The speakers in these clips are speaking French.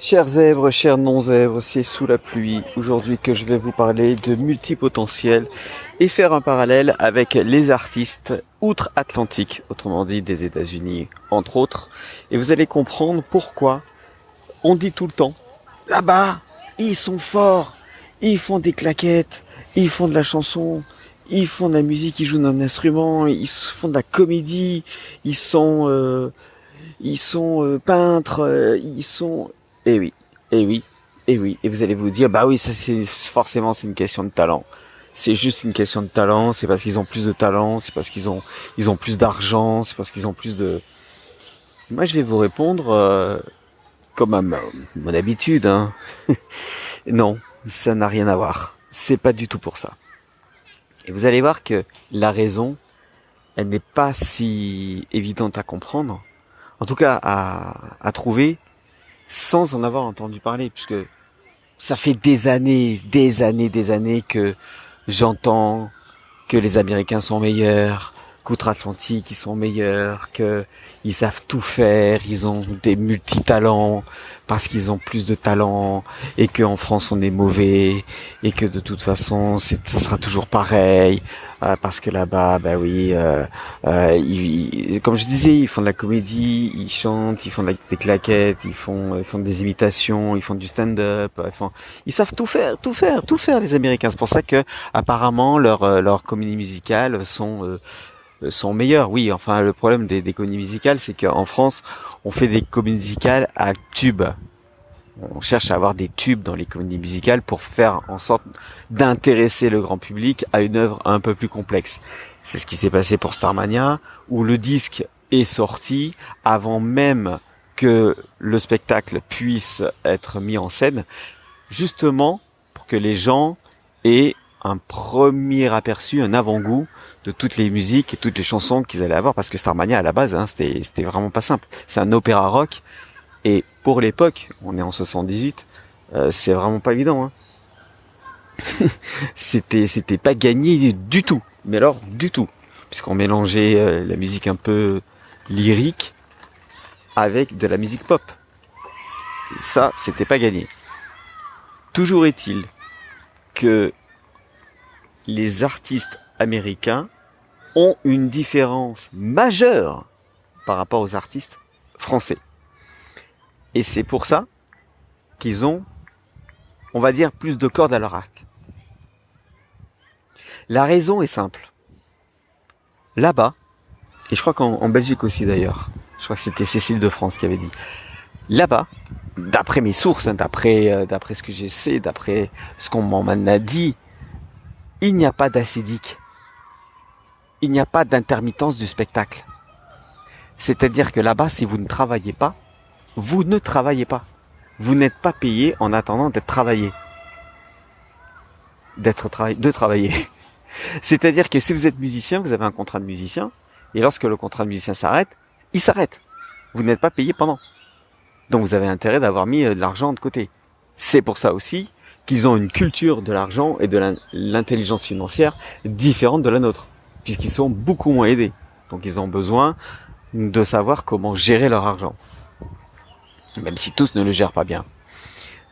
Chers zèbres, chers non-zèbres, c'est sous la pluie aujourd'hui que je vais vous parler de multipotentiel et faire un parallèle avec les artistes outre-Atlantique, autrement dit des États-Unis entre autres, et vous allez comprendre pourquoi on dit tout le temps là-bas, ils sont forts, ils font des claquettes, ils font de la chanson, ils font de la musique, ils jouent d'un instrument, ils font de la comédie, ils sont peintres, ils sont... Eh oui, eh oui, eh oui. Et vous allez vous dire, bah oui, ça c'est forcément c'est une question de talent. C'est juste une question de talent, c'est parce qu'ils ont plus de talent, c'est parce qu'ils ont plus d'argent, c'est parce qu'ils ont plus de... Moi je vais vous répondre comme à mon habitude, hein. Non, ça n'a rien à voir. C'est pas du tout pour ça. Et vous allez voir que la raison, elle n'est pas si évidente à comprendre, en tout cas à trouver, sans en avoir entendu parler, puisque ça fait des années que j'entends que les Américains sont meilleurs, qu'outre-Atlantique ils sont meilleurs, que ils savent tout faire, ils ont des multitalents parce qu'ils ont plus de talent et qu'en France on est mauvais et que de toute façon ça sera toujours pareil parce que là-bas bah oui comme je disais ils font de la comédie, ils chantent, ils font des claquettes, ils font des imitations, ils font du stand-up, ils savent tout faire les Américains. C'est pour ça que apparemment leurs comédies musicales sont meilleures. Oui, enfin le problème des comédies musicales, c'est qu'en France, on fait des comédies musicales à tubes. On cherche à avoir des tubes dans les comédies musicales pour faire en sorte d'intéresser le grand public à une œuvre un peu plus complexe. C'est ce qui s'est passé pour Starmania, où le disque est sorti avant même que le spectacle puisse être mis en scène, justement pour que les gens aient un premier aperçu, un avant-goût de toutes les musiques et toutes les chansons qu'ils allaient avoir, parce que Starmania à la base, hein, c'était vraiment pas simple. C'est un opéra rock, et pour l'époque, on est en 78, c'est vraiment pas évident. Hein. C'était pas gagné du tout, mais alors du tout, puisqu'on mélangeait la musique un peu lyrique avec de la musique pop. Et ça, c'était pas gagné. Toujours est-il que les artistes américains ont une différence majeure par rapport aux artistes français. Et c'est pour ça qu'ils ont, on va dire, plus de cordes à leur arc. La raison est simple. Là-bas, et je crois qu'en Belgique aussi d'ailleurs, je crois que c'était Cécile de France qui avait dit, là-bas, d'après mes sources, hein, d'après ce que je sais, d'après ce qu'on m'en a dit, il n'y a pas d'acédique. Il n'y a pas d'intermittence du spectacle. C'est-à-dire que là-bas, si vous ne travaillez pas, vous ne travaillez pas. Vous n'êtes pas payé en attendant d'être travaillé. De travailler. C'est-à-dire que si vous êtes musicien, vous avez un contrat de musicien, et lorsque le contrat de musicien s'arrête, il s'arrête. Vous n'êtes pas payé pendant. Donc vous avez intérêt d'avoir mis de l'argent de côté. C'est pour ça aussi qu'ils ont une culture de l'argent et de l'intelligence financière différente de la nôtre, puisqu'ils sont beaucoup moins aidés. Donc ils ont besoin de savoir comment gérer leur argent. Même si tous ne le gèrent pas bien.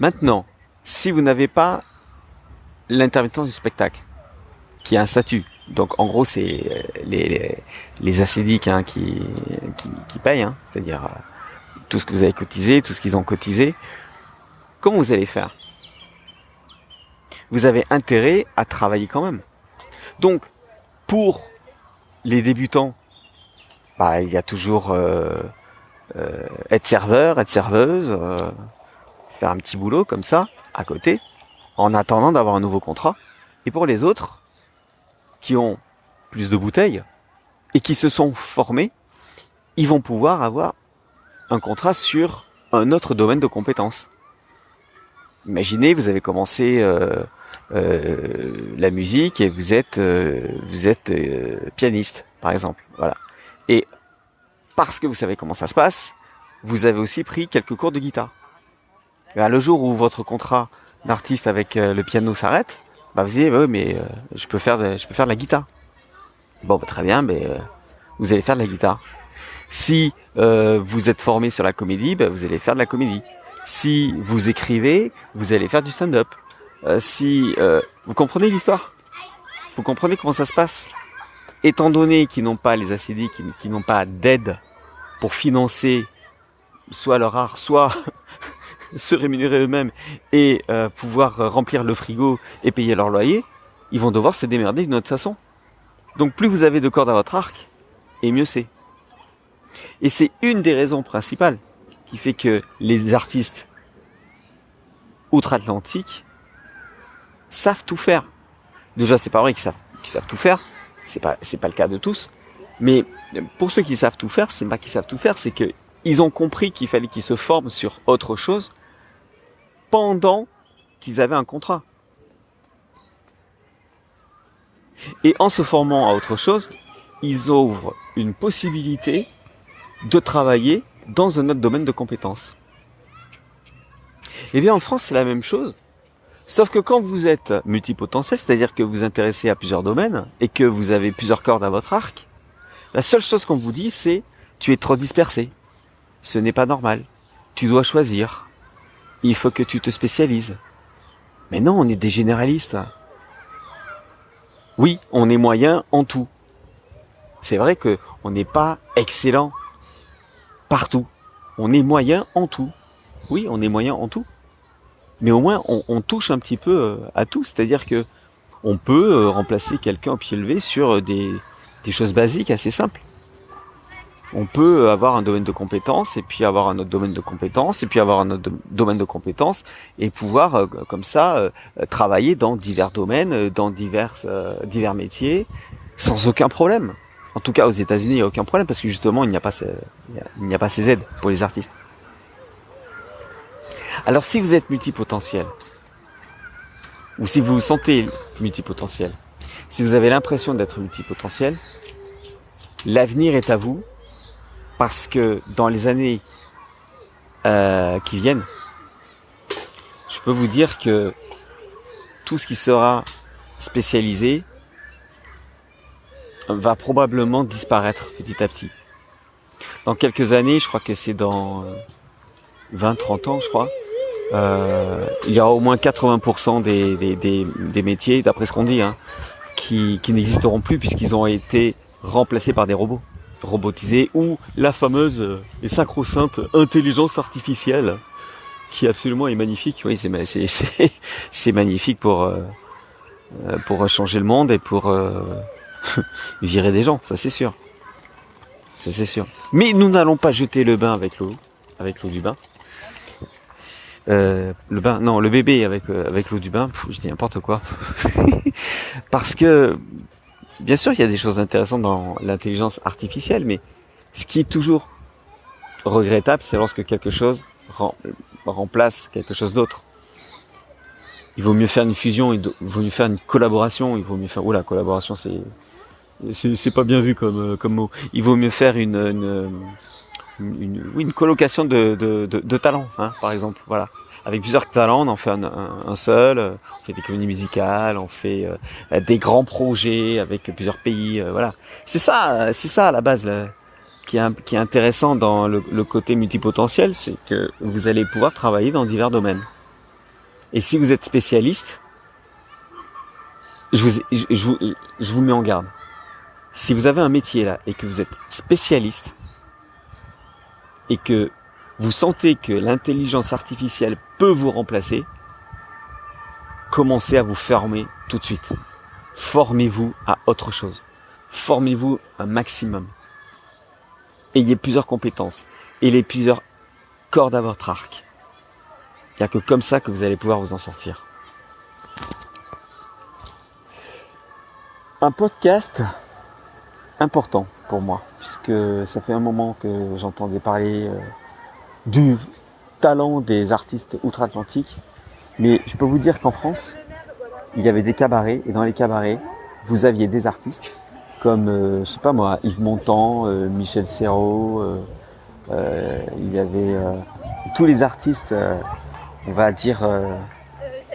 Maintenant, si vous n'avez pas l'intermittence du spectacle, qui a un statut, donc en gros c'est les ascédiques hein, qui payent, hein, c'est-à-dire tout ce que vous avez cotisé, tout ce qu'ils ont cotisé, comment vous allez faire? Vous avez intérêt à travailler quand même. Donc, pour les débutants, bah, il y a toujours être serveur, être serveuse, faire un petit boulot comme ça, à côté, en attendant d'avoir un nouveau contrat. Et pour les autres, qui ont plus de bouteilles, et qui se sont formés, ils vont pouvoir avoir un contrat sur un autre domaine de compétences. Imaginez, vous avez commencé la musique et vous êtes pianiste, par exemple. Voilà. Et parce que vous savez comment ça se passe, vous avez aussi pris quelques cours de guitare. Et ben, le jour où votre contrat d'artiste avec le piano s'arrête, bah vous dites, ouais, mais je peux faire de la guitare. Bon, bah, très bien, mais vous allez faire de la guitare. Si vous êtes formé sur la comédie, bah, vous allez faire de la comédie. Si vous écrivez, vous allez faire du stand-up. Vous comprenez l'histoire? Vous comprenez comment ça se passe? Étant donné qu'ils n'ont pas les ACD, qui n'ont pas d'aide pour financer soit leur art, soit se rémunérer eux-mêmes et pouvoir remplir le frigo et payer leur loyer, ils vont devoir se démerder d'une autre façon. Donc plus vous avez de cordes à votre arc, et mieux c'est. Et c'est une des raisons principales qui fait que les artistes outre-Atlantique savent tout faire. Déjà, c'est pas vrai qu'ils savent tout faire. C'est pas le cas de tous. Mais pour ceux qui savent tout faire, c'est pas qu'ils savent tout faire, c'est que ils ont compris qu'il fallait qu'ils se forment sur autre chose pendant qu'ils avaient un contrat. Et en se formant à autre chose, ils ouvrent une possibilité de travailler dans un autre domaine de compétences. Eh bien, en France, c'est la même chose. Sauf que quand vous êtes multipotentiel, c'est-à-dire que vous vous intéressez à plusieurs domaines et que vous avez plusieurs cordes à votre arc, la seule chose qu'on vous dit, c'est « tu es trop dispersé, ce n'est pas normal, tu dois choisir, il faut que tu te spécialises ». Mais non, on est des généralistes. Oui, on est moyen en tout. C'est vrai que on n'est pas excellent partout. On est moyen en tout. Oui, on est moyen en tout. Mais au moins, on touche un petit peu à tout. C'est-à-dire que on peut remplacer quelqu'un au pied levé sur des choses basiques assez simples. On peut avoir un domaine de compétences et puis avoir un autre domaine de compétences et puis avoir un autre domaine de compétences et pouvoir comme ça travailler dans divers domaines, dans divers métiers sans aucun problème. En tout cas, aux États-Unis, il n'y a aucun problème parce que justement, il n'y a pas ces aides pour les artistes. Alors, si vous êtes multipotentiel, ou si vous vous sentez multipotentiel, si vous avez l'impression d'être multipotentiel, l'avenir est à vous parce que dans les années qui viennent, je peux vous dire que tout ce qui sera spécialisé va probablement disparaître petit à petit. Dans quelques années, je crois que c'est dans 20-30 ans, je crois, il y aura au moins 80% des métiers, d'après ce qu'on dit, qui n'existeront plus puisqu'ils ont été remplacés par des robots robotisés ou la fameuse et sacro-sainte intelligence artificielle qui absolument est magnifique. Oui, c'est magnifique pour changer le monde et pour virer des gens, ça c'est sûr. Ça c'est sûr. Mais nous n'allons pas jeter le bain avec l'eau du bain. Le bébé avec l'eau du bain, je dis n'importe quoi. Parce que, bien sûr, il y a des choses intéressantes dans l'intelligence artificielle, mais ce qui est toujours regrettable, c'est lorsque quelque chose remplace quelque chose d'autre. Il vaut mieux faire une fusion, il vaut mieux faire une collaboration, il vaut mieux faire... Oula, collaboration, c'est pas bien vu comme mot. Il vaut mieux faire une colocation de talents, par exemple, voilà. Avec plusieurs talents, on en fait un seul, on fait des comédies musicales, on fait des grands projets avec plusieurs pays, voilà. C'est ça à la base là, qui est intéressant dans le côté multipotentiel, c'est que vous allez pouvoir travailler dans divers domaines. Et si vous êtes spécialiste, je vous mets en garde. Si vous avez un métier là et que vous êtes spécialiste et que vous sentez que l'intelligence artificielle peut vous remplacer, commencez à vous former tout de suite. Formez-vous à autre chose. Formez-vous un maximum. Ayez plusieurs compétences. Ayez plusieurs cordes à votre arc. Il n'y a que comme ça que vous allez pouvoir vous en sortir. Un podcast important pour moi, puisque ça fait un moment que j'entendais parler du talent des artistes outre-Atlantique, mais je peux vous dire qu'en France, il y avait des cabarets, et dans les cabarets, vous aviez des artistes comme, je sais pas moi, Yves Montand, Michel Serrault, il y avait tous les artistes, on va dire,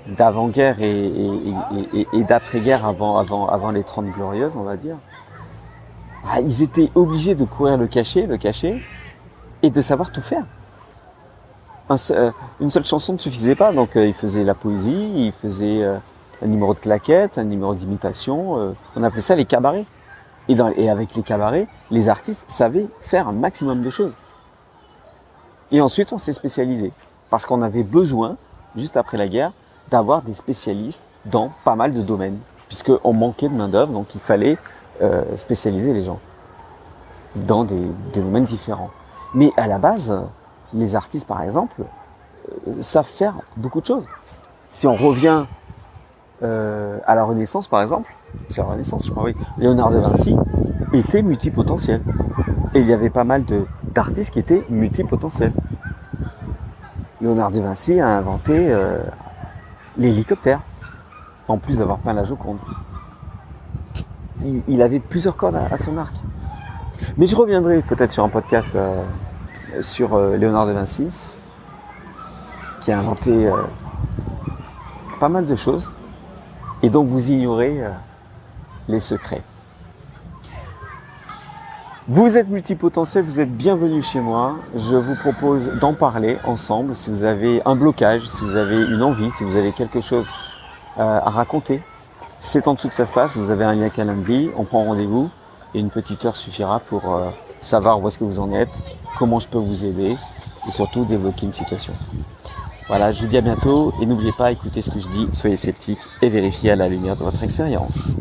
d'avant-guerre et d'après-guerre avant les 30 Glorieuses, on va dire. Ils étaient obligés de courir le cachet, et de savoir tout faire. une seule chanson ne suffisait pas, donc il faisait la poésie, il faisait un numéro de claquette, un numéro d'imitation, on appelait ça les cabarets. Et avec les cabarets, les artistes savaient faire un maximum de choses. Et ensuite, on s'est spécialisé. Parce qu'on avait besoin, juste après la guerre, d'avoir des spécialistes dans pas mal de domaines. Puisqu'on manquait de main-d'œuvre, donc il fallait spécialiser les gens dans des domaines différents. Mais à la base, les artistes, par exemple, savent faire beaucoup de choses. Si on revient à la Renaissance, par exemple, c'est la Renaissance, je crois, oui. Léonard de Vinci était multipotentiel. Et il y avait pas mal d'artistes qui étaient multipotentiels. Léonard de Vinci a inventé l'hélicoptère, en plus d'avoir peint la Joconde. Il avait plusieurs cordes à son arc. Mais je reviendrai peut-être sur un podcast sur Léonard de Vinci, qui a inventé pas mal de choses, et dont vous ignorez les secrets. Vous êtes multipotentiel, vous êtes bienvenue chez moi. Je vous propose d'en parler ensemble. Si vous avez un blocage, si vous avez une envie, si vous avez quelque chose à raconter, c'est en dessous que ça se passe. Vous avez un lien Calendly, on prend rendez-vous et une petite heure suffira pour savoir où est-ce que vous en êtes, comment je peux vous aider et surtout débloquer une situation. Voilà, je vous dis à bientôt et n'oubliez pas, écoutez ce que je dis, soyez sceptiques et vérifiez à la lumière de votre expérience.